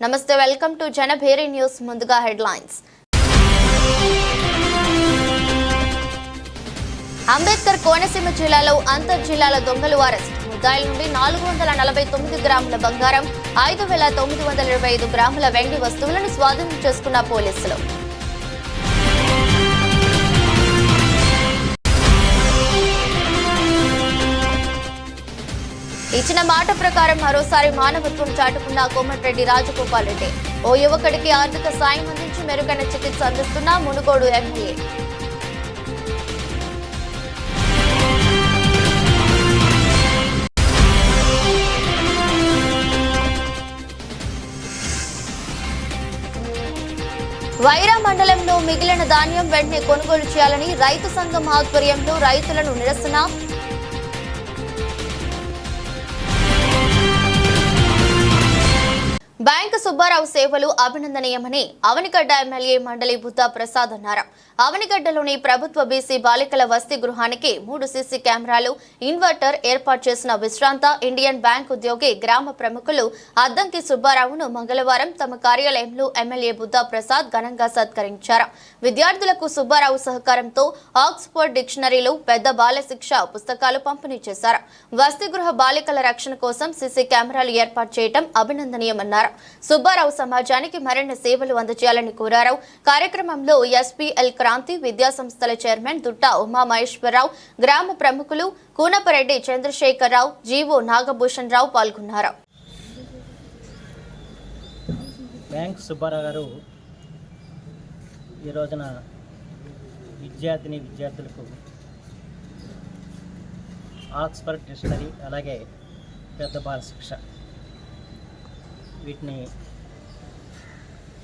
నమస్తే, welcome to Janabheri news. ముందుగా headlines. Ambedkar Konaseema జిల్లాలో అంతర్ జిల్లాల దొంగలు అరెస్ట్. ముద్దాయిల నుండి 449 గ్రాముల బంగారం, 5,925 గ్రాముల వెండి వస్తువులను స్వాధీనం చేసుకున్న పోలీసులు. ఇచ్చిన మాట ప్రకారం మరోసారి మానవత్వం చాటుకున్న కోమటిరెడ్డి రాజగోపాల్ రెడ్డి. ఓ యువకుడికి ఆర్థిక సాయం అందించి మెరుగైన చికిత్స అందిస్తున్న మునుగోడు ఎమ్మెల్యే. వైరా మండలంలో మిగిలిన ధాన్యం వెంటనే కొనుగోలు చేయాలని రైతు సంఘం ఆధ్వర్యంలో రైతులను నిరసన. బ్యాంకు సుబ్బారావు సేవలు అభినందనీయమని అవనిగడ్డ ఎమ్మెల్యే మండలి బుద్ధా ప్రసాద్ అన్నారు. అవనిగడ్డలోని ప్రభుత్వ బీసీ బాలికల వసతి గృహానికి 3 సీసీ కెమెరాలు, ఇన్వర్టర్ ఏర్పాటు చేసిన విశ్రాంత ఇండియన్ బ్యాంక్ ఉద్యోగి గ్రామ ప్రముఖులు అద్దంకి సుబ్బారావును మంగళవారం తమ కార్యాలయంలో ఎమ్మెల్యే బుద్ధా ప్రసాద్ ఘనంగా సత్కరించారు. విద్యార్థులకు సుబ్బారావు సహకారంతో ఆక్స్ఫర్డ్ డిక్షనరీలు, పెద్ద బాల శిక్ష పుస్తకాలు పంపిణీ చేశారు. వసతి గృహ బాలికల రక్షణ కోసం సీసీ కెమెరాలు ఏర్పాటు చేయడం అభినందనీయమన్నారు. సుబ్బారావు సమాజానికి మరిన్ని సేవలు అందజేయాలని కోరారు. కార్యక్రమంలో ఎస్పీఎల్ క్రాంతి, విద్యా సంస్థల చైర్మన్ దుట్టా ఉమా మహేశ్వరరావు, గ్రామ ప్రముఖులు కూనపరెడ్డి చంద్రశేఖరరావు, జీవో నాగభూషణ్ రావు పాల్గొన్నారు. బ్యాంక్ సుబ్బారావు గారు ఈ రోజున విద్యార్థులకు ఆక్స్ఫర్డ్ డిక్షనరీ, అలాగే పెద్ద బాల శిక్ష వీటిని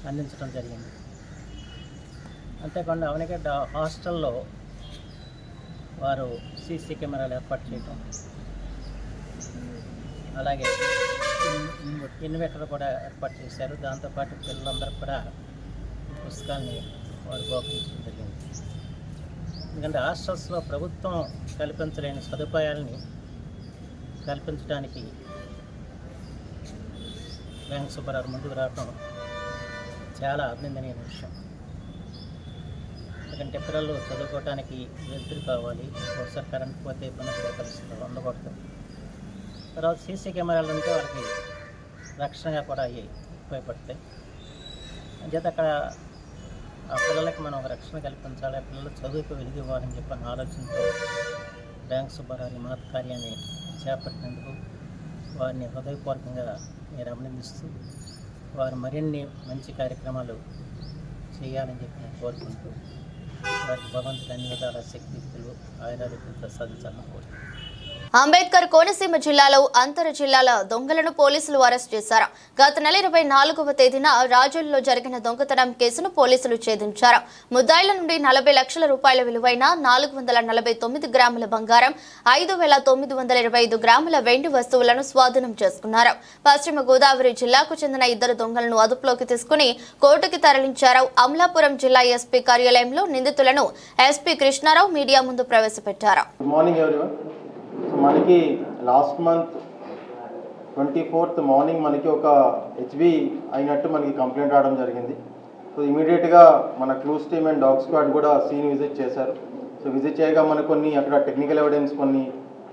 అందించడం జరిగింది. అంతేకాకుండా అవనిగడ్డ హాస్టల్లో వారు సీసీ కెమెరాలు ఏర్పాటు చేయటం, అలాగే ఇన్వర్టర్ కూడా ఏర్పాటు చేశారు. దాంతోపాటు పిల్లలందరూ కూడా పుస్తకాన్ని వారు బహుకరించడం జరిగింది. ఎందుకంటే హాస్టల్స్లో ప్రభుత్వం కల్పించలేని సదుపాయాలని కల్పించడానికి బ్యాంక్ సుబ్బారావు ముందుకు రావడం చాలా అభినందనీయ విషయం. ఎందుకంటే పిల్లలు చదువుకోవడానికి వెలుతురు కావాలి, ఒకసారి కరెంట్ పోతే ఇబ్బంది పడే పరిస్థితులు ఉండకూడదు. తర్వాత సీసీ కెమెరాలు ఉంటే వారికి రక్షణగా కూడా అవి ఉపయోగపడతాయి. అంచేత అక్కడ ఆ పిల్లలకి మనం ఒక రక్షణ కల్పించాలి, పిల్లలు చదువుకు వెలుగు ఇవ్వాలని చెప్పిన ఆలోచనతో బ్యాంక్ సుబ్బారావు మహత్ కార్యాన్ని చేపట్టినందుకు వారిని హృదయపూర్వకంగా నేను అభినందిస్తూ వారు మరిన్ని మంచి కార్యక్రమాలు చేయాలని చెప్పి నేను కోరుకుంటూ వారికి భగవంతుడు అన్ని విధాల శక్తియుక్తులు ఆయురారోగ్యం ప్రసాదించాలని కోరుకుంటున్నాను. అంబేద్కర్ కోనసీమ జిల్లాలో అంతర్ జిల్లాల దొంగలను పోలీసులు అరెస్ట్ చేశారు. గత నెల 24వ తేదీన రాజుల్లో జరిగిన దొంగతనం కేసును పోలీసులు ఛేదించారు. ముద్దాయిల నుండి 40 లక్షల రూపాయల విలువైన 449 గ్రాముల బంగారం, 5,925 గ్రాముల వెండి వస్తువులను స్వాధీనం చేసుకున్నారు. పశ్చిమ గోదావరి జిల్లాకు చెందిన 2 దొంగలను అదుపులోకి తీసుకుని కోర్టుకి తరలించారు. అమలాపురం జిల్లా ఎస్పీ కార్యాలయంలో నిందితులను ఎస్పీ కృష్ణారావు మీడియా ముందు ప్రవేశపెట్టారు. మనకి లాస్ట్ మంత్ 24th మార్నింగ్ మనకి ఒక హెచ్బి అయినట్టు మనకి కంప్లైంట్ రావడం జరిగింది. సో ఇమీడియట్గా మన clues team and dog squad కూడా సీన్ విజిట్ చేశారు. సో విజిట్ చేయగా మనకు కొన్ని అక్కడ టెక్నికల్ ఎవిడెన్స్ కొన్ని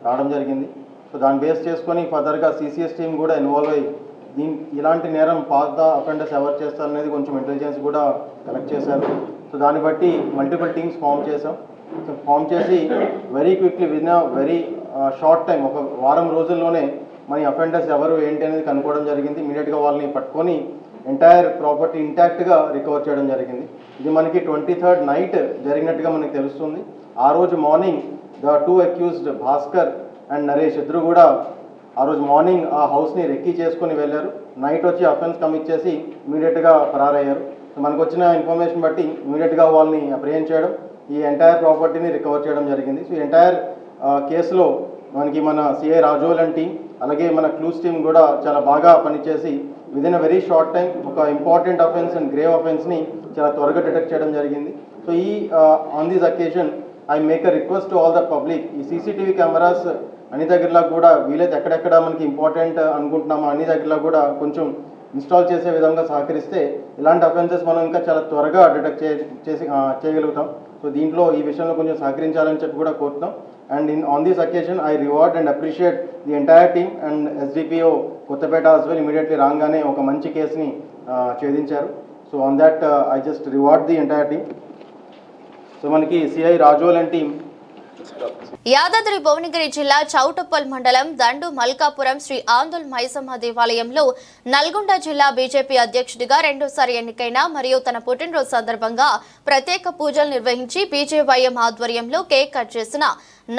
రావడం జరిగింది. సో దాన్ని బేస్ చేసుకొని ఫర్దర్గా సిసిఎస్ టీమ్ కూడా ఇన్వాల్వ్ అయ్యి ఇలాంటి నేరం పాత అఫెండర్స్ ఎవరు చేస్తారనేది కొంచెం ఇంటెలిజెన్స్ కూడా కలెక్ట్ చేశారు. సో దాన్ని బట్టి మల్టిపుల్ టీమ్స్ ఫామ్ చేసాం. సో ఫామ్ చేసి very quickly with very short time, ఒక వారం రోజుల్లోనే మన అఫెండర్స్ ఎవరు ఏంటి అనేది కనుక్కోవడం జరిగింది. ఇమీడియట్గా వాళ్ళని పట్టుకొని ఎంటైర్ ప్రాపర్టీ ఇంటాక్ట్గా రికవర్ చేయడం జరిగింది. ఇది మనకి 23rd నైట్ జరిగినట్టుగా మనకి తెలుస్తుంది. ఆ రోజు morning the 2 accused Bhaskar and Naresh ఇద్దరు కూడా ఆ రోజు మార్నింగ్ ఆ హౌస్ని రెక్కీ చేసుకొని వెళ్ళారు. నైట్ వచ్చి అఫెన్స్ కమిట్ చేసి ఇమీడియట్గా ఫరారయ్యారు. మనకు వచ్చిన ఇన్ఫర్మేషన్ బట్టి ఇమీడియట్గా వాళ్ళని అప్రిహెండ్ చేయడం, ఈ ఎంటైర్ ప్రాపర్టీని రికవర్ చేయడం జరిగింది. సో ఎంటైర్ కేసులో మనకి మన సిఐ రాజోల్ టీం అలాగే మన క్లూస్ టీం కూడా చాలా బాగా పనిచేసి within a very short time ఒక ఇంపార్టెంట్ అఫెన్స్ అండ్ గ్రేవ్ అఫెన్స్ని చాలా త్వరగా డిటెక్ట్ చేయడం జరిగింది. సో ఈ on this occasion I make a request to all the public, ఈ సీసీటీవీ కెమెరాస్ అన్ని దగ్గరలో కూడా వీలైతే ఎక్కడెక్కడ మనకి ఇంపార్టెంట్ అనుకుంటున్నామో అన్ని దగ్గరలో కూడా కొంచెం ఇన్స్టాల్ చేసే విధంగా సహకరిస్తే ఇలాంటి అఫెన్సెస్ మనం ఇంకా చాలా త్వరగా డిటెక్ట్ చేయగలుగుతాం. సో దీంట్లో ఈ విషయంలో కొంచెం సహకరించాలని చెప్పి కూడా కోరుతున్నాం. And on this occasion I reward and appreciate the entire team and SDPO Kothapeta as well. Immediately రాగానే ఒక మంచి కేసుని ఛేదించారు. So on that I just reward the entire team. So మనకి CI Razole and team. Yadadri Bhuvanagiri జిల్లా చౌటుప్పల్ మండలం దండు మల్కాపురం శ్రీ ఆందోల్ మైసమ్మ దేవాలయంలో నల్గొండ జిల్లా బీజేపీ అధ్యక్షుడిగా రెండోసారి ఎన్నికైన మరియు తన పుట్టినరోజు సందర్భంగా ప్రత్యేక పూజలు నిర్వహించి బీజేవైఎం ఆధ్వర్యంలో కేక్ కట్ చేసిన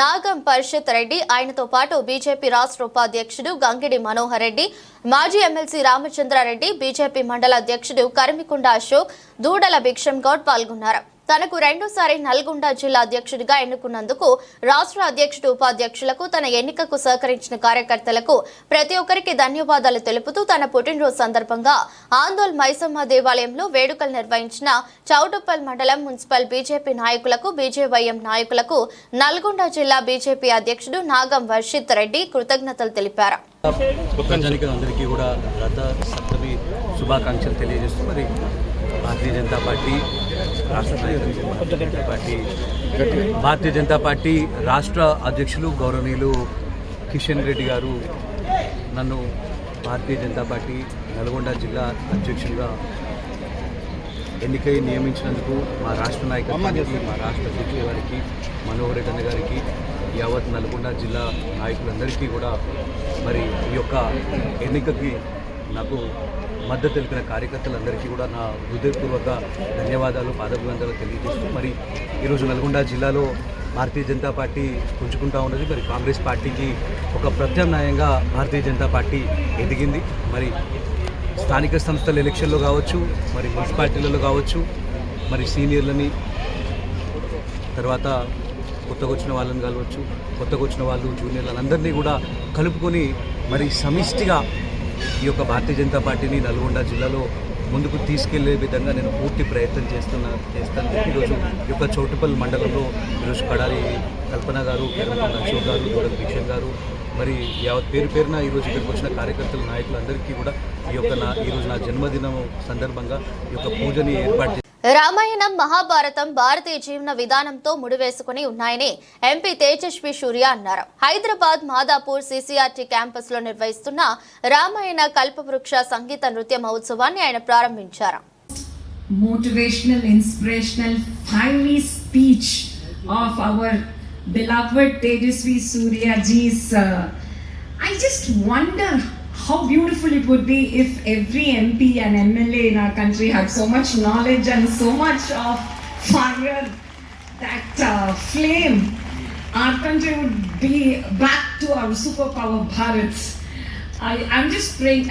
నాగం పరిషత్ రెడ్డి, ఆయనతో పాటు బీజేపీ రాష్ట్ర ఉపాధ్యక్షుడు గంగిడి మనోహర్ రెడ్డి, మాజీ ఎమ్మెల్సీ రామచంద్రారెడ్డి, బీజేపీ మండల అధ్యక్షుడు కరిమికుండ అశోక్, దూడల భిక్షం గౌడ్ పాల్గొన్నారు. తనకు రెండోసారి నల్గొండ జిల్లా అధ్యక్షుడిగా ఎన్నుకున్నందుకు రాష్ట్ర అధ్యక్షుడు, ఉపాధ్యక్షులకు, తన ఎన్నికకు సహకరించిన కార్యకర్తలకు ప్రతి ఒక్కరికి ధన్యవాదాలు తెలుపుతూ తన పుట్టినరోజు సందర్భంగా ఆందోల్ మైసమ్మ దేవాలయంలో వేడుకలు నిర్వహించిన చౌటుప్పల్ మండలం మున్సిపల్ బీజేపీ నాయకులకు, బీజేవైఎం నాయకులకు నల్గొండ జిల్లా బీజేపీ అధ్యక్షుడు నాగం వర్షిత్ రెడ్డి కృతజ్ఞతలు తెలిపారు. అందరికీ కూడా రథ సప్తమి శుభాకాంక్షలు తెలియజేస్తూ మరి భారతీయ జనతా పార్టీ రాష్ట్ర అధ్యక్షులు గౌరవనీయులు కిషన్ రెడ్డి గారు నన్ను భారతీయ జనతా పార్టీ నల్గొండ జిల్లా అధ్యక్షుడిగా ఎన్నికై నియమించినందుకు మా రాష్ట్ర నాయకులకి, మా రాష్ట్ర అధ్యక్షుల గారికి, మనోహర్ రెడ్డి గారికి, యావత్ నల్గొండ జిల్లా నాయకులందరికీ కూడా మరి ఈ యొక్క ఎన్నికకి నాకు మద్దతు తెలిపిన కార్యకర్తలందరికీ కూడా నా హృదయపూర్వక ధన్యవాదాలు, పాదాభివందనాలు తెలియజేస్తూ మరి ఈరోజు నల్గొండ జిల్లాలో భారతీయ జనతా పార్టీ పుంజుకుంటూ ఉన్నది. మరి కాంగ్రెస్ పార్టీకి ఒక ప్రత్యామ్నాయంగా భారతీయ జనతా పార్టీ ఎదిగింది. మరి స్థానిక సంస్థల ఎలక్షన్లో కావచ్చు, మరి మున్సిపాలిటీలలో కావచ్చు, మరి సీనియర్లని, తర్వాత కొత్తగా వచ్చిన వాళ్ళని కలవచ్చు, కొత్తగా వచ్చిన వాళ్ళు జూనియర్లను అందరినీ కూడా కలుపుకొని మరి సమిష్టిగా ఈ యొక్క భారతీయ జనతా పార్టీని నల్గొండ జిల్లాలో ముందుకు తీసుకెళ్లే విధంగా నేను పూర్తి ప్రయత్నం చేస్తాను. ఈరోజు ఈ యొక్క చౌటుపల్లి మండలంలో ఈరోజు కడారి కల్పన గారు, కరిమికుండ అశోక్ గారు, దూడల భిక్షం గారు, మరి యావత్ పేరున ఈరోజు ఇక్కడికి వచ్చిన కార్యకర్తలు, నాయకులందరికీ కూడా ఈరోజు నా జన్మదినం సందర్భంగా ఈ యొక్క పూజని ఏర్పాటు. రామాయణం, మహాభారతం భారతీయ జీవన విధానంతో ముడివేసుకుని ఉన్నాయని ఎంపీ తేజస్వి సూర్య అన్నారు. హైదరాబాద్ మాదాపూర్ CCRT క్యాంపస్ లో నిర్వహిస్తున్న రామాయణ కల్పవృక్ష సంగీత నృత్య మహోత్సవాన్ని ఆయన ప్రారంభించారు. Motivational, inspirational, fiery speech of our beloved Tejasvi Surya ji's. I just wonder how beautiful it would be if every MP and MLA in our country had so much knowledge and so much of fire, that flame. Our country would be back to our superpower Bharat. I'm just praying.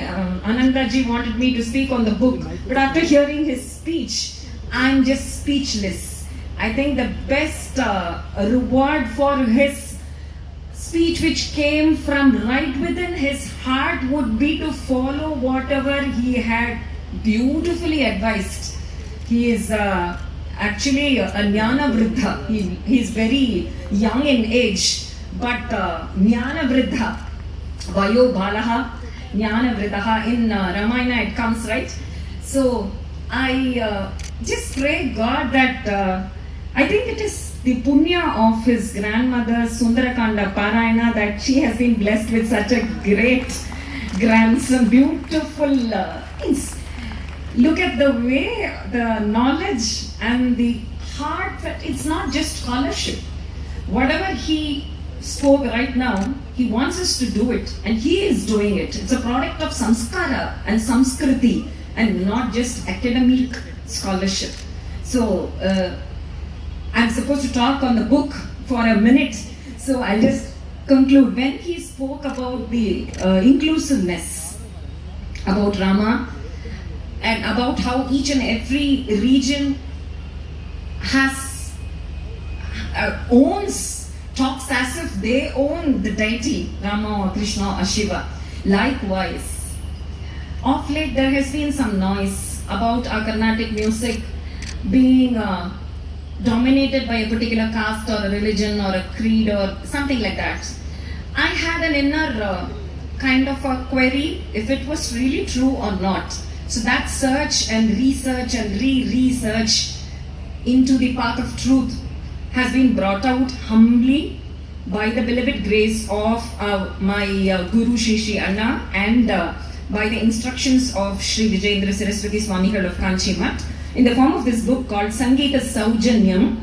Anandaji wanted me to speak on the book, but after hearing his speech, I'm just speechless. I think the best reward for his speech, which came from right within his heart, would be to follow whatever he had beautifully advised. He is actually a Jnana Vriddha. He's very young in age, but Jnana Vriddha, Vayo Balaha, Jnana Vriddha, in Ramayana it comes, right? So I just pray God that I think it is the punya of his grandmother Sundarakanda Parayana that she has been blessed with such a great grandson. Beautiful look at the way the knowledge and the heart, that it's not just scholarship. Whatever he spoke right now, he wants us to do it, and he is doing it. It's a product of samskara and samskriti and not just academic scholarship. So I'm supposed to talk on the book for a minute, so I'll just conclude. When he spoke about the inclusiveness, about Rama, and about how each and every region has talks as if they own the deity, Rama or Krishna or Shiva. Likewise, of late there has been some noise about our Carnatic music being dominated by a particular caste or a religion or a creed or something like that. I had an inner kind of a query if it was really true or not. So that search and research and research into the path of truth has been brought out humbly by the beloved grace of my Guru Shri Shri Anna and by the instructions of Shri Vijayendra Saraswati Swamigal of Kanchi Math in the form of this book called Sangeeta Saujanyam.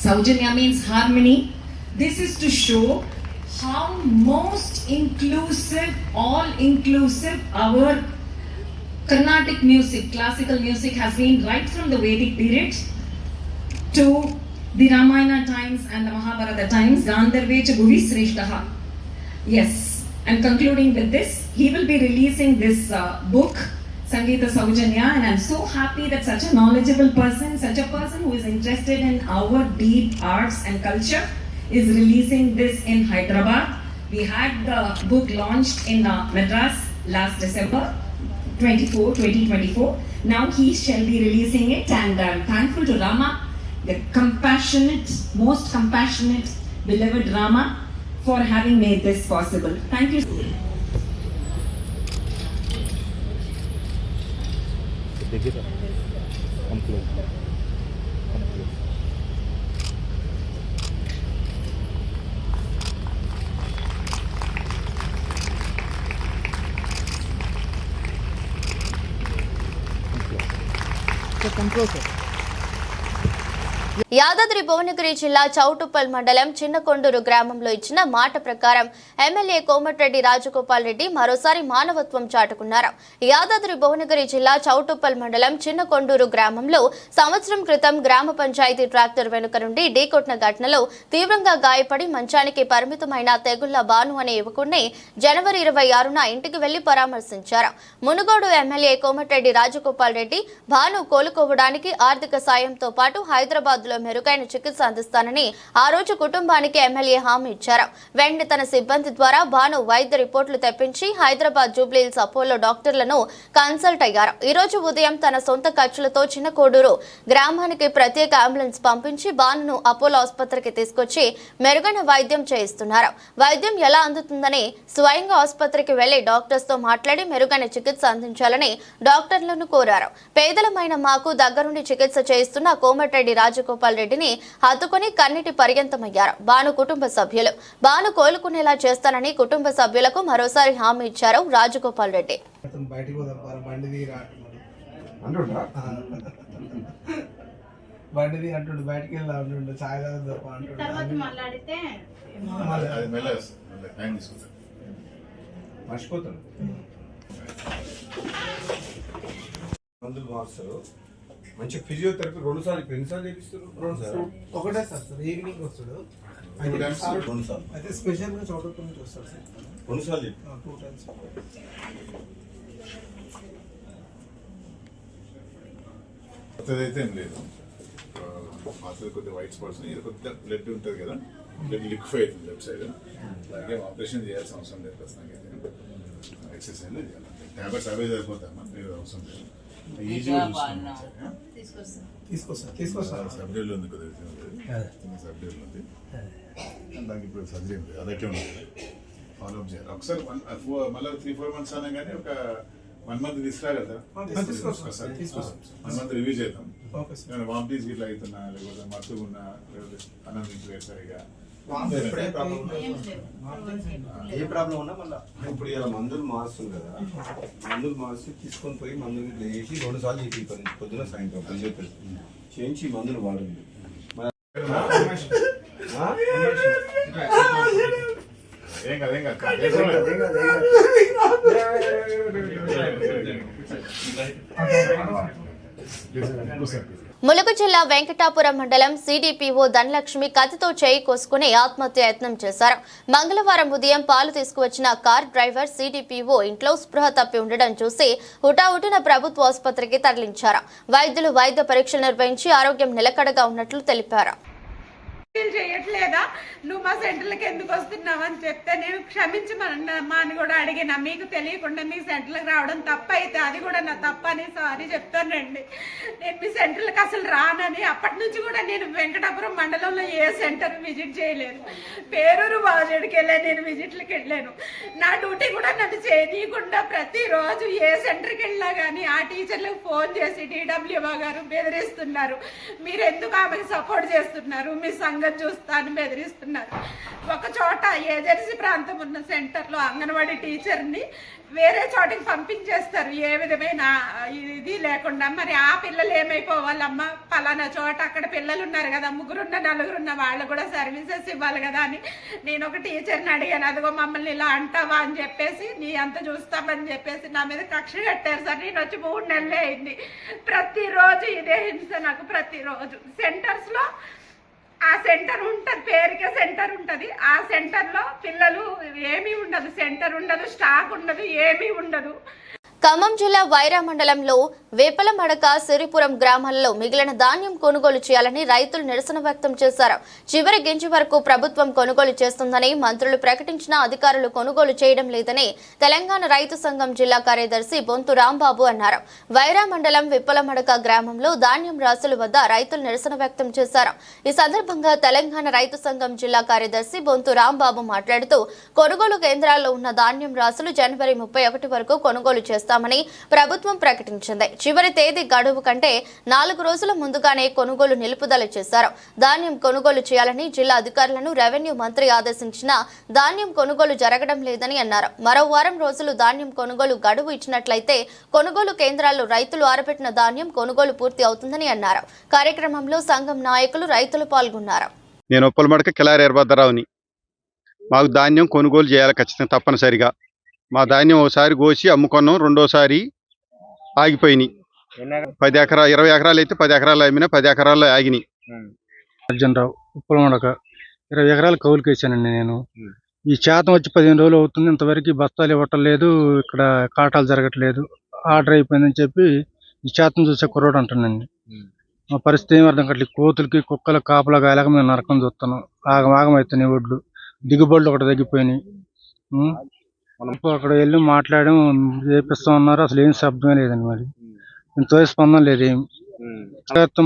Saujanya means harmony. This is to show how most inclusive, all-inclusive our Carnatic music, classical music has been right from the Vedic period to the Ramayana times and the Mahabharata times. Gandharvecha Bhuvi Sreshtaha. Yes, and concluding with this, he will be releasing this book, Sangeeta Saujanya, and I'm so happy that such a knowledgeable person, such a person who is interested in our deep arts and culture is releasing this in Hyderabad. We had the book launched in Madras last December 2024. Now he shall be releasing it, and I'm thankful to Rama, the compassionate, most compassionate, beloved Rama, for having made this possible. Thank you. Yadadri Bhuvanagiri జిల్లా చౌటుప్పల్ మండలం చిన్నకొండూరు గ్రామంలో ఇచ్చిన మాట ప్రకారం MLA Komatireddy Rajagopal Reddy మరోసారి మానవత్వం చాటుకున్నారు. యాదాద్రి భువనగిరి జిల్లా చౌటుప్పల్ మండలం చిన్నకొండూరు గ్రామంలో సంవత్సరం క్రితం గ్రామ పంచాయతీ ట్రాక్టర్ వెనుక నుండి ఢీకొట్టిన ఘటనలో తీవ్రంగా గాయపడి మంచానికి పరిమితమైన తెగుళ్ల బాను అనే యువకుడిని జనవరి 26న ఇంటికి వెళ్లి పరామర్శించారు. మునుగోడు ఎమ్మెల్యే కోమటిరెడ్డి రాజగోపాల్ రెడ్డి భాను కోలుకోవడానికి ఆర్థిక సాయంతో పాటు హైదరాబాద్ లో మెరుగైన చికిత్స అందిస్తానని ఆ రోజు కుటుంబానికి ఎమ్మెల్యే హామీ ఇచ్చారు. వెంటనే తన సిబ్బంది ద్వారా భాను వైద్య రిపోర్టులు తెప్పించి హైదరాబాద్ జూబ్లీహిల్స్ అపోలో డాక్టర్లను కన్సల్ట్ అయ్యారు. ఈ రోజు ఉదయం తన సొంత ఖర్చులతో చిన్నకోడూరు గ్రామానికి ప్రత్యేక అంబులెన్స్ పంపించి భానును అపోలో ఆసుపత్రికి తీసుకొచ్చి మెరుగైన వైద్యం చేయిస్తున్నారు. వైద్యం ఎలా అందుతుందని స్వయంగా ఆసుపత్రికి వెళ్లి డాక్టర్స్ తో మాట్లాడి మెరుగైన చికిత్స అందించాలని డాక్టర్లను కోరారు. పేదలమైన మాకు దగ్గరుండి చికిత్స చేయిస్తున్న కోమటిరెడ్డి రాజగోపాల్ రెడ్డిని హత్తుకుని కన్నీటి పర్యంతమయ్యారు భాను కుటుంబ సభ్యులు. భాను కోలుకునేలా చేస్తానని కుటుంబ సభ్యులకు మరోసారి హామీ ఇచ్చారు రాజగోపాల్ రెడ్డి. బండిది అంటుండు బయటికి వెళ్ళి అంటుండు చాయ్ తప్ప అంటుండు మర్చిపోతాడు. మందులు మారుస్తారు. మంచి ఫిజియోథెరపీ 2 సార్లు ఎన్నిసార్లు చేపిస్తారు? ఒకటే సార్ ఈవినింగ్ వస్తాడు. అయితే స్పెషల్ గా చోట నుంచి వస్తాడు సార్ 2 సార్లు 2 టైమ్స్. అయితే ఏం లేదు. పాత్ర కొద్దిగా వైట్ స్పాట్స్ ఇది కొద్దిగా బ్లడ్ ఉంటుంది కదా, బ్లడ్ లిక్విడ్ అవుతుంది లెఫ్ట్ సైడ్. అలాగే ఆపరేషన్ చేయాల్సిన అవసరం లేదు. ప్రస్తుతానికి ఎక్సర్సైజ్ చేయాలి. ట్యాబ్లెట్స్ అవే సరిపోతామా, మీరు అవసరం లేదు. ఈజీగా తీసుకొస్తా సబ్జెక్టులో ఉంది కొద్దిగా, సబ్జెక్టులో ఉంది. దానికి ఇప్పుడు సర్జరీ ఉంది, అదట్టే ఉంది. ఫాలోఅప్ చేయాలి ఒకసారి. మళ్ళీ 3-4 months అన్నా కానీ ఒక 1 month తీసుకురాగలుగుతా. 1 month రివ్యూ చేద్దాం. వామిటింగ్స్ ఇట్లా అవుతున్నా, లేకపోతే మత్తుకున్నా, లేకపోతే అన్నం తింటలేదు సరిగా, ఏ ప్రాబ్లం ఉన్నా మళ్ళీ ఇప్పుడు ఇలా మందులు మారుస్తుంది కదా, మందులు మార్చి తీసుకొని పోయి మందులు ఇట్లా చేసి 2 సార్లు చేయించాలి. పొద్దున సాయంత్రం ఫిజియోథెరపీ చేయించి మందులు వాడండి. ఏం కాదు, ఏం కాదు. ములుగు జిల్లా వెంకటాపురం మండలం సిడిపిఓ ధనలక్ష్మి కత్తితో చేయి కోసుకుని ఆత్మహత్య యత్నం చేశారు. మంగళవారం ఉదయం పాలు తీసుకువచ్చిన కార్ డ్రైవర్ సిడిపిఓ ఇంట్లో స్పృహ తప్పి ఉండడం చూసి హుటాహుటిన ప్రభుత్వ ఆసుపత్రికి తరలించారు. వైద్యులు వైద్య పరీక్షలు నిర్వహించి ఆరోగ్యం నిలకడగా ఉన్నట్లు తెలిపారు. చేయట్లేదా, నువ్వు మా సెంటర్లకు ఎందుకు వస్తున్నావు అని చెప్తే నేను క్షమించమన్నా అని కూడా అడిగిన. మీకు తెలియకుండా మీ సెంటర్లకు రావడం తప్ప అయితే అది కూడా నా తప్ప అని సారీ చెప్తానండి. నేను మీ సెంటర్లకు అసలు రానని, అప్పటి నుంచి కూడా నేను వెంకటాపురం మండలంలో ఏ సెంటర్ విజిట్ చేయలేదు. పేరూరు వాజేడికి వెళ్ళాను, నేను విజిట్లకు వెళ్ళాను. నా డ్యూటీ కూడా నన్ను చేయనీయకుండా ప్రతిరోజు ఏ సెంటర్కి వెళ్ళినా కానీ ఆ టీచర్లకు ఫోన్ చేసి DWO గారు బెదిరిస్తున్నారు, మీరు ఎందుకు ఆమెకు సపోర్ట్ చేస్తున్నారు, మీ సంఘం చూస్తాను బెదిరిస్తున్నారు. ఒక చోట ఏజెన్సీ ప్రాంతం ఉన్న సెంటర్లో అంగన్వాడీ టీచర్ని వేరే చోటికి పంపించేస్తారు ఏ విధమైన ఇది లేకుండా. మరి ఆ పిల్లలు ఏమైపోవాలమ్మా, పలానా చోట అక్కడ పిల్లలు ఉన్నారు కదా, 3 4 వాళ్ళు కూడా సర్వీసెస్ ఇవ్వాలి కదా అని నేను ఒక టీచర్ని అడిగాను. అదిగో మమ్మల్ని ఇలా అంటావా అని చెప్పేసి, నీ అంత చూస్తామని చెప్పేసి నా మీద కక్ష కట్టారు సార్. నేను వచ్చి 3 నెలలే అయింది. ప్రతిరోజు ఇదే హింస నాకు. ప్రతిరోజు సెంటర్స్లో ఆ సెంటర్ ఉంటుంది, పేరుకే సెంటర్ ఉంటుంది. ఆ సెంటర్లో పిల్లలు ఏమీ ఉండదు, సెంటర్ ఉండదు, స్టాక్ ఉండదు, ఏమీ ఉండదు. ఖమ్మం జిల్లా వైరా మండలంలో వేపలమడక, సిరిపురం గ్రామాల్లో మిగిలిన ధాన్యం కొనుగోలు చేయాలని రైతులు నిరసన వ్యక్తం చేశారు. చివరి గింజ వరకు ప్రభుత్వం కొనుగోలు చేస్తుందని మంత్రులు ప్రకటించినా అధికారులు కొనుగోలు చేయడం లేదని తెలంగాణ రైతు సంఘం జిల్లా కార్యదర్శి బొంతు రాంబాబు అన్నారు. వైరా మండలం వేపలమడక గ్రామంలో ధాన్యం రాసుల వద్ద రైతులు నిరసన వ్యక్తం చేశారు. ఈ సందర్భంగా తెలంగాణ రైతు సంఘం జిల్లా కార్యదర్శి బొంతు రాంబాబు మాట్లాడుతూ, కొనుగోలు కేంద్రాల్లో ఉన్న ధాన్యం రాసులు జనవరి 31 వరకు కొనుగోలు చేస్తామని ప్రభుత్వం ప్రకటించింది. చివరి తేదీ గడువు కంటే 4 రోజుల ముందుగానే కొనుగోలు నిలుపుదల చేశారు. ధాన్యం కొనుగోలు చేయాలని జిల్లా అధికారులను రెవెన్యూ మంత్రి ఆదేశించినా ధాన్యం కొనుగోలు జరగడం లేదని అన్నారు. మరో వారం రోజులు ధాన్యం కొనుగోలు గడువు ఇచ్చినట్లయితే కొనుగోలు కేంద్రాల్లో రైతులు ఆరబెట్టిన ధాన్యం కొనుగోలు పూర్తి అవుతుందని అన్నారు. కార్యక్రమంలో సంఘం నాయకులు, రైతులు పాల్గొన్నారు. నేను ఉప్పలమడక కిలారి ఎర్రభద్రరావుని. మాకు ధాన్యం కొనుగోలు చేయాలి ఖచ్చితంగా, తప్పనిసరిగా. మా ధాన్యం ఒకసారి కోసి అమ్ముకున్నాం, రెండోసారి ఆగిపోయినాయి. 20 ఎకరాలు అయితే 10 ఎకరాలు అమ్మినా 10 ఎకరాల్లో ఆగినాయి. అర్జునరావు, ఉప్పలమడక 20 ఎకరాలు కౌలుకి వేసానండి నేను. ఈ శాతం వచ్చి 15 రోజులు అవుతుంది, ఇంతవరకు బస్తాలు ఇవ్వటం లేదు, ఇక్కడ కాటాలు జరగట్లేదు, ఆర్డర్ అయిపోయిందని చెప్పి ఈ శాతం చూసే కుర్రోడు అంటానండి. మా పరిస్థితి ఏమి అర్థం కావట్లేదు. కోతులకి, కుక్కల కాపలా గాయలాగా మేము నరకం చూస్తున్నాం. ఆగం అవుతున్నాయి ఒడ్లు, దిగుబడులు ఒకటి తగ్గిపోయినాయి. అక్కడ వెళ్ళి మాట్లాడడం, చేపిస్తా ఉన్నారు, అసలు ఏం శబ్దమే లేదండి. మరి ఇంతవరకు స్పందన లేదు. ఏం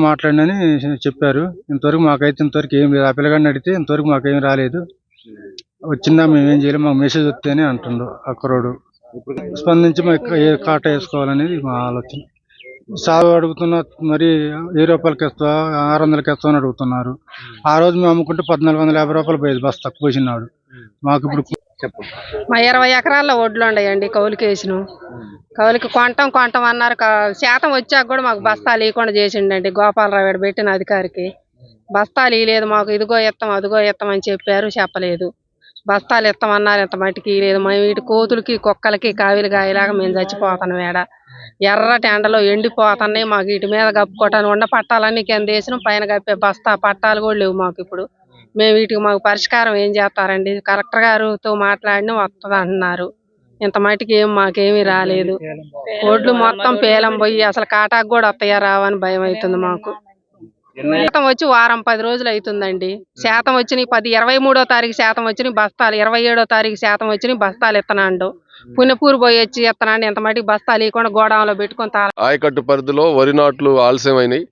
మాట్లాడినని చెప్పారు. ఇంతవరకు ఏం లేదు. ఆ పిల్లగాడిని అడిగితే ఇంతవరకు మాకేం రాలేదు, వచ్చిందా మేమేం చేయలేము, మాకు మెసేజ్ వస్తేనే అంటుండు అక్కరోడు. స్పందించి మాకు ఏ కాట వేసుకోవాలనేది మా ఆలోచన. సాగు అడుగుతున్నా, మరి 1000 రూపాయలకి ఇస్తావా, 600కి ఇస్తావా అని అడుగుతున్నారు. ఆ రోజు మేము అమ్ముకుంటే 1450 రూపాయలు పోయేది బస్తా పోసినాడు. మాకు ఇప్పుడు మా 20 ఎకరాల్లో ఒడ్లు ఉన్నాయండి, కౌలుకి వేసినాం. కౌలుకి కొంటాం అన్నారు. శాతం వచ్చాక కూడా మాకు బస్తాలు ఇవ్వకుండా చేసిండండి గోపాలరావు పెట్టిన అధికారికి. బస్తాలు ఇవ్వలేదు మాకు. ఇదిగో ఇస్తాం, అదిగో ఇస్తాం అని చెప్పారు, చెప్పలేదు. బస్తాలు ఇస్తామన్నారు, ఇంత మట్టికి ఇవ్వలేదు. మేము వీటి కోతులకి, కుక్కలకి కావిలి గాయలాగా మేము చచ్చిపోతున్నాం. ఏడ ఎర్రటి ఎండలో ఎండిపోతున్నాయి. మాకు వీటి మీద కప్పుకోవటానికి ఉండ పట్టాలన్నీ కింద వేసినాం, పైన కప్పే బస్తా పట్టాలు కూడా లేవు మాకు. ఇప్పుడు మేము వీటికి మాకు పరిష్కారం ఏం చేస్తారండి? కలెక్టర్ గారితో మాట్లాడినా వస్తుంది అంటున్నారు. ఇంత మట్టికి మాకేమీ రాలేదు. ఒడ్లు మొత్తం పేలం పోయి అసలు కాటాకు కూడా వస్తాయా రావని భయం అవుతుంది మాకు. శాతం వచ్చి వారం 10 రోజులు అవుతుందండి. శాతం వచ్చినాయి 23వ తారీఖు శాతం వచ్చినాయి బస్తాలు, 27వ తారీఖు శాతం వచ్చినాయి బస్తాలు ఇత్తనాడు. పుణ్యపూరు పోయి వచ్చి ఇత్తనాడు. ఎంత మట్టికి బస్తాలు ఇవ్వకుండా గోడౌన్లో పెట్టుకుని ఆయకట్టు పరిధిలో వరి నాట్లు ఆలస్యమైనాయి.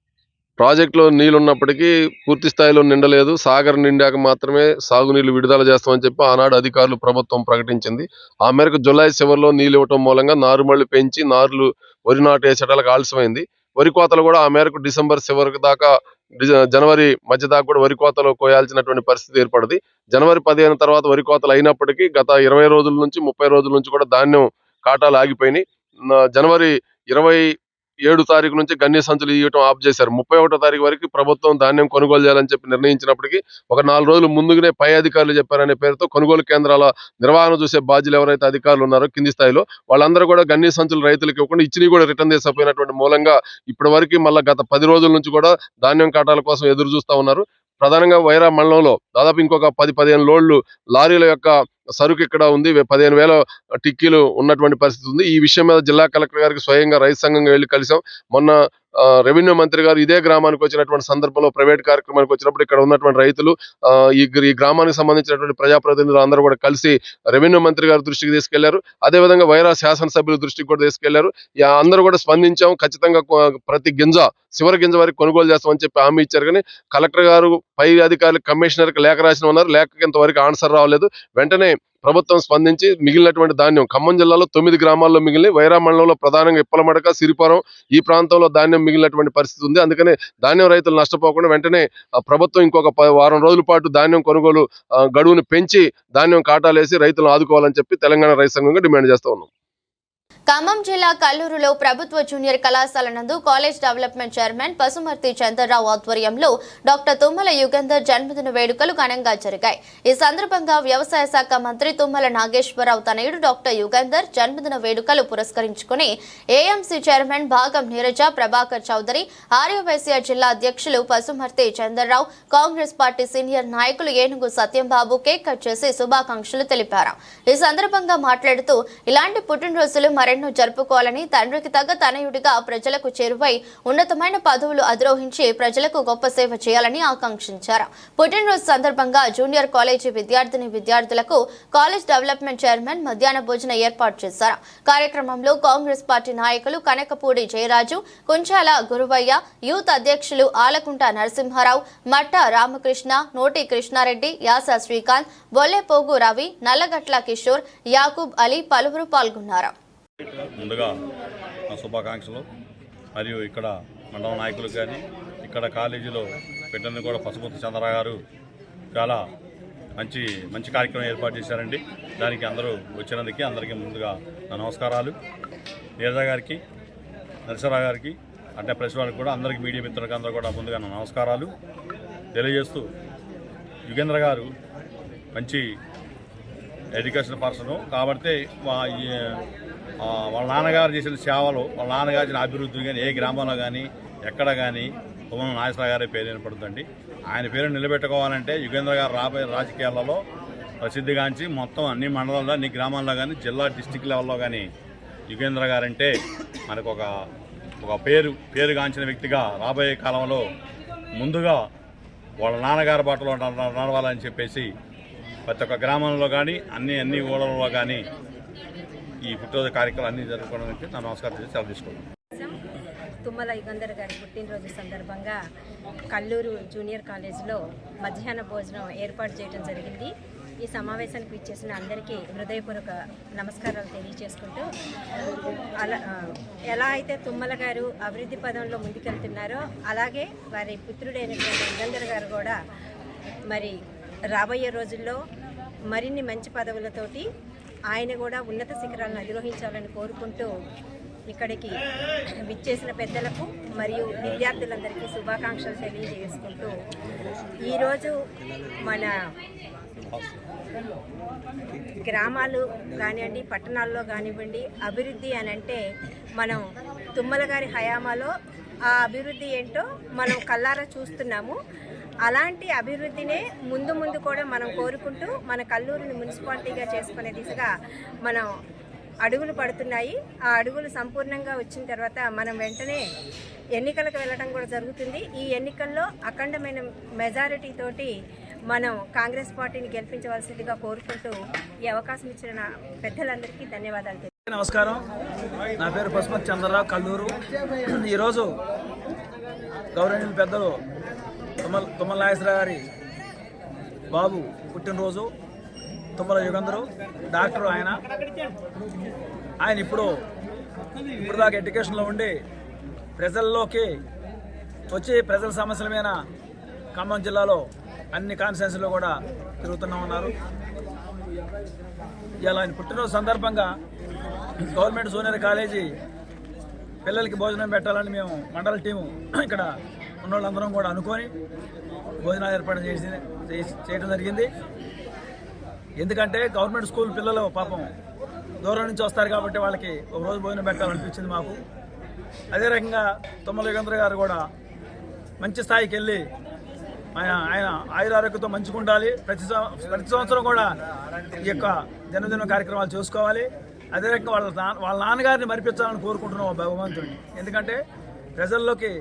ప్రాజెక్టులో నీళ్లు ఉన్నప్పటికీ పూర్తి స్థాయిలో నిండలేదు. సాగర్ నిండాక మాత్రమే సాగునీళ్లు విడుదల చేస్తామని చెప్పి ఆనాడు అధికారులు ప్రభుత్వం ప్రకటించింది. ఆ మేరకు జులై చివరిలో నీళ్లు ఇవ్వటం మూలంగా నారుమళ్లు పెంచి నార్లు వరి నాటు వేసేటాలకు ఆలస్యమైంది. వరి కోతలు కూడా ఆ మేరకు డిసెంబర్ చివరికి దాకా, జనవరి మధ్య దాకా కూడా వరి కోతలు కోయాల్సినటువంటి పరిస్థితి ఏర్పడింది. జనవరి 15 తర్వాత వరి కోతలు అయినప్పటికీ గత 20 రోజుల నుంచి 30 రోజుల నుంచి కూడా ధాన్యం కాటాలు ఆగిపోయినాయి. జనవరి 27 తారీఖు నుంచి గన్ని సంచులు ఇవ్వటం ఆఫ్ చేశారు. 31వ తారీఖు వరకు ప్రభుత్వం ధాన్యం కొనుగోలు చేయాలని చెప్పి నిర్ణయించినప్పటికీ ఒక 4 రోజులు ముందుగానే పై అధికారులు చెప్పారనే పేరుతో కొనుగోలు కేంద్రాల నిర్వహణ చూసే బాధ్యులు ఎవరైతే అధికారులు ఉన్నారో కింది స్థాయిలో వాళ్ళందరూ కూడా గన్ని సంచులు రైతులకు ఇవ్వకుండా ఇచ్చినవి కూడా రిటర్న్ చేసిపోయినటువంటి మూలంగా ఇప్పటి వరకు మళ్ళీ గత 10 రోజుల నుంచి కూడా ధాన్యం కాటాల కోసం ఎదురు చూస్తా ఉన్నారు. ప్రధానంగా వైరా మండలంలో దాదాపు ఇంకొక 10-15 లోడ్లు లారీల యొక్క సరుకు ఇక్కడ ఉంది, 15,000 టిక్కీలు ఉన్నటువంటి పరిస్థితి ఉంది. ఈ విషయం మీద జిల్లా కలెక్టర్ గారికి స్వయంగా రైతు సంఘంగా వెళ్ళి కలిసాం. మొన్న రెవెన్యూ మంత్రి గారు ఇదే గ్రామానికి వచ్చినటువంటి సందర్భంలో ప్రైవేట్ కార్యక్రమానికి వచ్చినప్పుడు ఇక్కడ ఉన్నటువంటి రైతులు ఈ గ్రామానికి సంబంధించినటువంటి ప్రజాప్రతినిధులు అందరూ కూడా కలిసి రెవెన్యూ మంత్రి గారి దృష్టికి తీసుకెళ్లారు. అదేవిధంగా వైరా శాసనసభ్యుల దృష్టికి కూడా తీసుకెళ్లారు. అందరూ కూడా స్పందించాం. ఖచ్చితంగా ప్రతి గింజ చివరి గింజ వరకు కొనుగోలు చేస్తామని చెప్పి హామీ ఇచ్చారు. కానీ కలెక్టర్ గారు పై అధికారులు కమిషనర్కి లేఖ రాసిన ఉన్నారు. లేఖకి ఇంతవరకు ఆన్సర్ రావలేదు. వెంటనే ప్రభుత్వం స్పందించి మిగిలినటువంటి ధాన్యం ఖమ్మం జిల్లాలో 9 గ్రామాల్లో మిగిలిన వైరా మండలంలో ప్రధానంగా ఇప్పలమడక, సిరిపురం ఈ ప్రాంతంలో ధాన్యం మిగిలినటువంటి పరిస్థితి ఉంది. అందుకనే ధాన్యం రైతులు నష్టపోకుండా వెంటనే ప్రభుత్వం ఇంకొక వారం రోజుల పాటు ధాన్యం కొనుగోలు గడువును పెంచి ధాన్యం కాటాలేసి రైతులను ఆదుకోవాలని చెప్పి తెలంగాణ రైతు సంఘంగా డిమాండ్ చేస్తా ఉన్నాం. ఖమ్మం జిల్లా కల్లూరులో ప్రభుత్వ జూనియర్ కళాశాల నందు college development chairman Pasumarthi Chandra Rao ఆధ్వర్యంలో డాక్టర్ తుమ్మల యుగంధర్ జన్మదిన వేడుకలు ఘనంగా జరిగాయి. ఈ సందర్భంగా వ్యవసాయ శాఖ మంత్రి తుమ్మల నాగేశ్వరరావు తనయుడు డాక్టర్ యుగంధర్ జన్మదిన వేడుకలు పురస్కరించుకుని ఏఎంసీ చైర్మన్ భాగం నీరజ, ప్రభాకర్ చౌదరి, ఆర్యవైశ్య జిల్లా అధ్యక్షులు పసుమర్తి చంద్రరావు, కాంగ్రెస్ పార్టీ సీనియర్ నాయకులు ఏనుగు సత్యంబాబు కేక్ కట్ చేసి శుభాకాంక్షలు తెలిపారు. ఈ సందర్భంగా మాట్లాడుతూ ఇలాంటి పుట్టినరోజులు మరెన్నో జరుపుకోవాలని, తండ్రికి తగ్గ తనయుడిగా ప్రజలకు చేరువై ఉన్నతమైన పదవులు అధిరోహించి ప్రజలకు గొప్ప సేవ చేయాలని ఆకాంక్షించారు. పుట్టినరోజు సందర్భంగా జూనియర్ కాలేజీ విద్యార్థులకు కాలేజ్ డెవలప్మెంట్ చైర్మన్ మధ్యాహ్న భోజన ఏర్పాటు చేశారు. కార్యక్రమంలో కాంగ్రెస్ పార్టీ నాయకులు కనకపూడి జయరాజు, కుంచాల గురువయ్య, యూత్ అధ్యక్షులు ఆలకుంట నరసింహారావు, మట్ట రామకృష్ణ, నోటి కృష్ణారెడ్డి, యాస శ్రీకాంత్, బొల్లెపోగు రవి, నల్లగట్ల కిషోర్, యాకూబ్ అలీ పలువురు పాల్గొన్నారు. ముందుగా నా శుభాకాంక్షలు. మరియు ఇక్కడ మండల నాయకులకు కానీ ఇక్కడ కాలేజీలో పెట్టింది కూడా పసుమర్తి చంద్రరావు గారు చాలా మంచి కార్యక్రమం ఏర్పాటు చేశారండి. దానికి అందరూ వచ్చినందుకు అందరికీ ముందుగా నా నమస్కారాలు. నీరజ గారికి, నరసరావు గారికి, అంటే ప్రెస్ వాళ్ళకి కూడా అందరికీ మీడియా మిత్రులకు అందరూ కూడా ముందుగా నా నమస్కారాలు తెలియజేస్తూ, యుగేంద్ర గారు మంచి ఎడ్యుకేషన్ పర్సన్ కాబట్టి వాళ్ళ నాన్నగారు చేసిన సేవలు, వాళ్ళ నాన్నగారు చేసిన అభివృద్ధి కానీ ఏ గ్రామంలో కానీ ఎక్కడ కానీ తుమ్మల నాగేశ్వరరావు గారి పేరు వినపడుతుంది. ఆయన పేరు నిలబెట్టుకోవాలంటే యుగేంద్ర గారు రాబోయే రాజకీయాలలో ప్రసిద్ధిగాంచి మొత్తం అన్ని మండలాల్లో, అన్ని గ్రామాల్లో కానీ, జిల్లా డిస్టిక్ లెవెల్లో కానీ యుగేంద్ర గారంటే మనకు ఒక పేరుగాంచిన వ్యక్తిగా రాబోయే కాలంలో ముందుగా వాళ్ళ నాన్నగారి బాటలో నడవాలని చెప్పేసి ప్రతి ఒక్క గ్రామంలో కానీ అన్ని ఊళ్ళలో కానీ ఈ పుట్టినరోజు కార్యక్రమాలు అన్ని జరుపుకోవడానికి నా నమస్కారం చేసి సెలవు తీసుకుంటాను. తుమ్మల యుగంధర్ గారి పుట్టినరోజు సందర్భంగా కల్లూరు జూనియర్ కాలేజీలో మధ్యాహ్న భోజనం ఏర్పాటు చేయడం జరిగింది. ఈ సమావేశానికి ఇచ్చేసిన అందరికీ హృదయపూర్వక నమస్కారాలు తెలియజేసుకుంటూ, ఎలా అయితే తుమ్మల గారు అభివృద్ధి పదంలో ముందుకెళ్తున్నారో అలాగే వారి పుత్రుడైనటువంటి యుగంధర్ గారు కూడా మరి రాబోయే రోజుల్లో మరిన్ని మంచి పదవులతోటి ఆయన కూడా ఉన్నత శిఖరాలను అధిరోహించాలని కోరుకుంటూ ఇక్కడికి విచ్చేసిన పెద్దలకు మరియు విద్యార్థులందరికీ శుభాకాంక్షలు తెలియజేసుకుంటూ, ఈరోజు మన గ్రామాలు కానివ్వండి, పట్టణాల్లో కానివ్వండి, అభివృద్ధి అని అంటే మనం తుమ్మల గారి హయామాలో ఆ అభివృద్ధి ఏంటో మనం కళ్ళారా చూస్తున్నాము. అలాంటి అభివృద్ధినే ముందు కూడా మనం కోరుకుంటూ మన కల్లూరుని మున్సిపాలిటీగా చేసుకునే దిశగా మనం అడుగులు పడుతున్నాయి. ఆ అడుగులు సంపూర్ణంగా వచ్చిన తర్వాత మనం వెంటనే ఎన్నికలకు వెళ్ళడం కూడా జరుగుతుంది. ఈ ఎన్నికల్లో అఖండమైన మెజారిటీ తోటి మనం కాంగ్రెస్ పార్టీని గెలిపించవలసిందిగా కోరుకుంటూ ఈ అవకాశం ఇచ్చిన పెద్దలందరికీ ధన్యవాదాలు. నమస్కారం. నా పేరు పసుమర్తి చంద్రరావు, కల్లూరు. ఈరోజు గౌరవనీయులు పెద్దలు తుమ్మల నాగేశ్వరరావు గారి బాబు పుట్టినరోజు. తుమ్మల యుగంధరు డాక్టర్. ఆయన ఇప్పుడు దాకా ఎడ్యుకేషన్లో ఉండి ప్రజల్లోకి వచ్చి ప్రజల సమస్యల మీద ఖమ్మం జిల్లాలో అన్ని కాన్స్టిట్యున్సీలో కూడా తిరుగుతూనే ఉన్నారు. ఇలా ఆయన పుట్టినరోజు సందర్భంగా గవర్నమెంట్ జూనియర్ కాలేజీ పిల్లలకి భోజనం పెట్టాలని మేము మండల టీము ఇక్కడ ఉన్న వాళ్ళందరం కూడా అనుకొని భోజనాలు ఏర్పాటు చేయడం జరిగింది. ఎందుకంటే గవర్నమెంట్ స్కూల్ పిల్లలు పాపం దూరం నుంచి వస్తారు కాబట్టి వాళ్ళకి ఒక రోజు భోజనం పెట్టాలనిపించింది మాకు. అదే రకంగా తుమ్మల యుగంధర్ గారు కూడా మంచి స్థాయికి వెళ్ళి ఆయన ఆయురారోగ్యంతో మంచిగా ఉండాలి. ప్రతి సంవత్సరం కూడా ఈ యొక్క జన్మదిన కార్యక్రమాలు చేసుకోవాలి. అదే రకంగా వాళ్ళ నాన్నగారిని మరిపించాలని కోరుకుంటున్నాం భగవంతుడిని. ఎందుకంటే ప్రజల్లోకి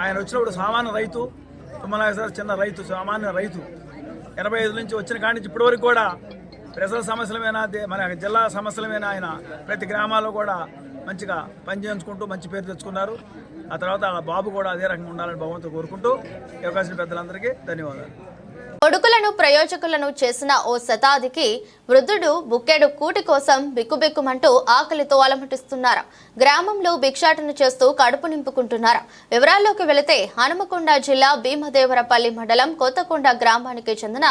ఆయన వచ్చినప్పుడు సామాన్య రైతు, తుమ్మనాగేశ్వర చిన్న రైతు, సామాన్య రైతు 85 నుంచి వచ్చిన కాడి నుంచి ఇప్పటివరకు కూడా ప్రజల సమస్యలమైనా మన జిల్లా సమస్యలమైనా ఆయన ప్రతి గ్రామాల్లో కూడా మంచిగా పనిచేయించుకుంటూ మంచి పేరు తెచ్చుకున్నారు. ఆ తర్వాత వాళ్ళ బాబు కూడా అదే రకంగా ఉండాలని భగవంతుడు కోరుకుంటూ ఈ అవకాశం పెద్దలందరికీ ధన్యవాదాలు. కొడుకులను ప్రయోజకులను చేసిన ఓ శతాధికి వృద్ధుడు బుక్కెడు కూటి కోసం బిక్కుబిక్కుమంటూ ఆకలితో అలమటిస్తున్నారు. గ్రామంలో భిక్షాటన చేస్తూ కడుపు నింపుకుంటున్నారు. వివరాల్లోకి వెళితే హనుమకొండ జిల్లా భీమదేవరపల్లి మండలం కొత్తకొండ గ్రామానికి చెందిన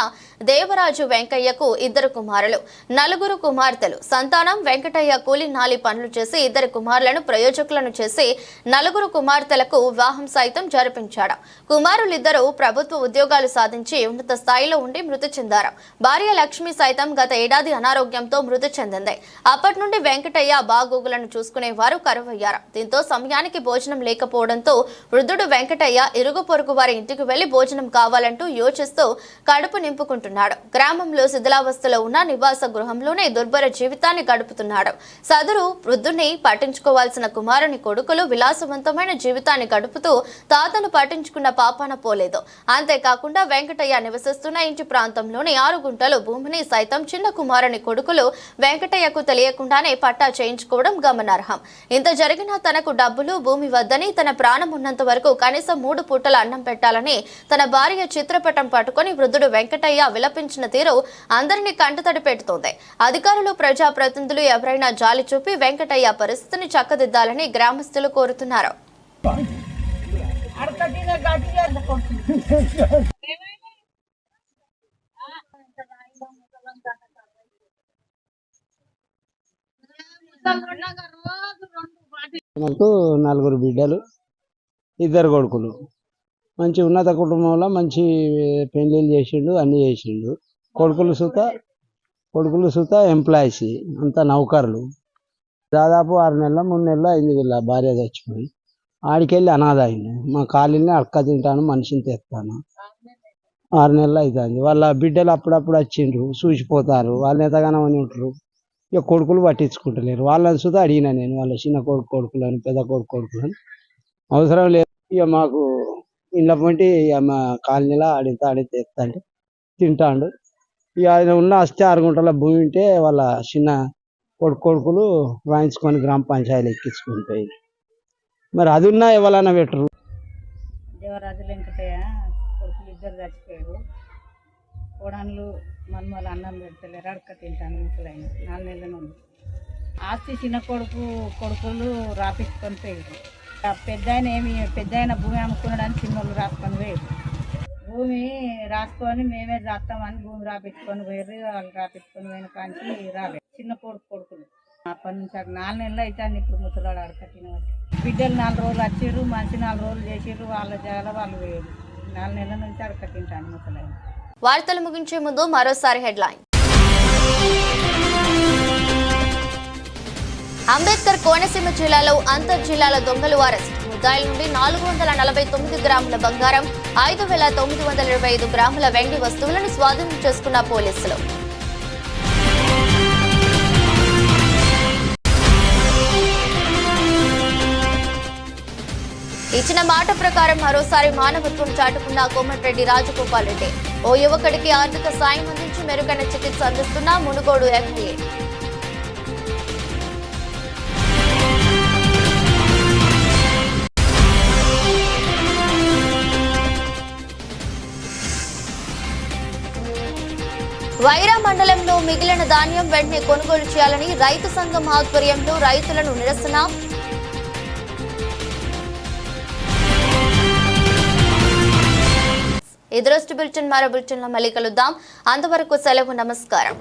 దేవరాజు వెంకయ్యకు 2 కుమారులు, 4 కుమార్తెలు. సంతానం వెంకటయ్య కూలి నాలి పనులు చేసి 2 కుమారులను ప్రయోజకులను చేసి 4 కుమార్తెలకు వివాహం సైతం జరిపించాడు. కుమారులిద్దరూ ప్రభుత్వ ఉద్యోగాలు సాధించి ఉన్నత స్థాయిలో ఉండి మృతి చెందారు. భార్య లక్ష్మి సైతం గత ఏడాది అనారోగ్యంతో మృతి చెందింది. అప్పటి నుండి వెంకటయ్య బాగోగులను చూసుకునేవారు కరువయ్యారు. దీంతో సమయానికి భోజనం లేకపోవడంతో వృద్ధుడు వెంకటయ్య ఇరుగు పొరుగు వారి ఇంటికి వెళ్లి భోజనం కావాలంటూ యోచిస్తూ కడుపు నింపుకుంటున్నాడు. గ్రామంలో శిథిలావస్థలో ఉన్న నివాస గృహంలోనే దుర్భర జీవితాన్ని గడుపుతున్నాడు. సదరు వృద్ధుని పట్టించుకోవాల్సిన కుమారుని కొడుకులు విలాసవంతమైన జీవితాన్ని గడుపుతూ తాతను పట్టించుకున్న పాపాన పోలేదు. అంతేకాకుండా వెంకటయ్య నివసిస్తున్న ఇంటి ప్రాంతంలోని 6 గుంటలు భూమిని సైతం చిన్న కుమారుని కొడుకులు వెంకటయ్యకు తెలియకుండానే పట్టా చేయించుకోవడం గమనార్హం. ఇంత జరిగినా తనకు డబ్బులు భూమి వద్దని, తన ప్రాణం ఉన్నంత వరకు కనీసం 3 పూటల అన్నం పెట్టాలని తన భార్య చిత్రపటం పట్టుకుని వృద్ధుడు వెంకటయ్య విలపించిన తీరు అందరినీ కంటతడి పెడుతోంది. అధికారులు, ప్రజాప్రతినిధులు ఎవరైనా జాలి చూపి వెంకటయ్య పరిస్థితిని చక్కదిద్దాలని గ్రామస్తులు కోరుతున్నారు. నాకు 4 బిడ్డలు, 2 కొడుకులు. మంచి ఉన్నత కుటుంబంలో మంచి పెళ్లిళ్ళు చేసిండు, అన్ని చేసిండు. కొడుకులు సుత ఎంప్లాయీస్, అంతా నౌకర్లు. దాదాపు 6 నెలలు 3 నెలలు అయింది వీళ్ళ భార్య చచ్చిపోయి. ఆడికెళ్ళి అనాథ అయింది. మా కాలనీని అక్క తింటాను, మనిషిని తెస్తాను. 6 నెలలు అవుతుంది. వాళ్ళ బిడ్డలు అప్పుడప్పుడు వచ్చిండ్రు, చూసిపోతారు. వాళ్ళు ఎంతగానో అని ఉంటారు. ఇక కొడుకులు పట్టించుకుంటలేరు. వాళ్ళని సుతా అడిగినా నేను, వాళ్ళ చిన్న కొడుకులని, పెద్ద కొడుకులని. అవసరం లేదు, ఇక మాకు ఇంట్లో పొంటి ఇక మా కాలనీలో ఆడితే తెస్తాంటే తింటాడు. ఇక ఆయన ఉన్న వస్తే 6 గుంటల భూమి ఉంటే వాళ్ళ చిన్న కొడుకులు రాయించుకొని గ్రామ పంచాయతీలు ఎక్కించుకొని పోయి. మరి అది ఉన్నా ఎవరైనా పెట్టరు. దేవరాజు వెంకటయ్య కొడుకులు 2 చచ్చిపోయారు. కోడన్లు మనమలు అన్నం పెడతలేరు, అడక తింటాను. ముసలైన 4 నెలల నుండి ఆస్తి చిన్న కొడుకులు రాపించుకొని పోయారు. పెద్ద ఆయన భూమి అమ్ముకున్నాడని చిన్నోళ్ళు రాసుకొని పోయారు. భూమి రాసుకొని మేమే రాస్తామని భూమి రాపించుకొని పోయారు. వాళ్ళు రాపించుకొని పోయిన కాంచి రాలేదు. చిన్న కొడుకులు అప్పటి నుంచి 4 నెలలు అవుతాను. ఇప్పుడు ముసలాడు అడక తినవచ్చు. బిడ్డలు 4 రోజులు వచ్చిర్రు, మనిషి 4 రోజులు చేసిర్రు. వాళ్ళ జాల వాళ్ళు పోయారు. 4 నెలల నుంచి అడక తింటాను ముసలాడు. వార్తలు ముగించే ముందు మరోసారి హెడ్లైన్. అంబేద్కర్ కోనసీమ జిల్లాలో అంతర్జిల్లాల దొంగలు అరెస్ట్. ముద్దాయిల నుండి 449 గ్రాముల బంగారం, 5,925 గ్రాముల వెండి వస్తువులను స్వాధీనం చేసుకున్న పోలీసులు. ఇచ్చిన మాట ప్రకారం మరోసారి మానవత్వం చాటుకున్న కోమటిరెడ్డి రాజగోపాల్ రెడ్డి. ఓ యువకుడికి ఆర్థిక సాయం అందించి మెరుగైన చికిత్స అందిస్తున్న మునుగోడు ఎమ్మెల్యే. వైరా మండలంలో మిగిలిన ధాన్యం వెంటనే కొనుగోలు చేయాలని రైతు సంఘం ఆధ్వర్యంలో రైతులను నిరసన. ఈ దృష్టి బులెటిన్ మరో బులెటిన్లో మళ్ళీ కలుద్దాం. అంతవరకు సెలవు, నమస్కారం.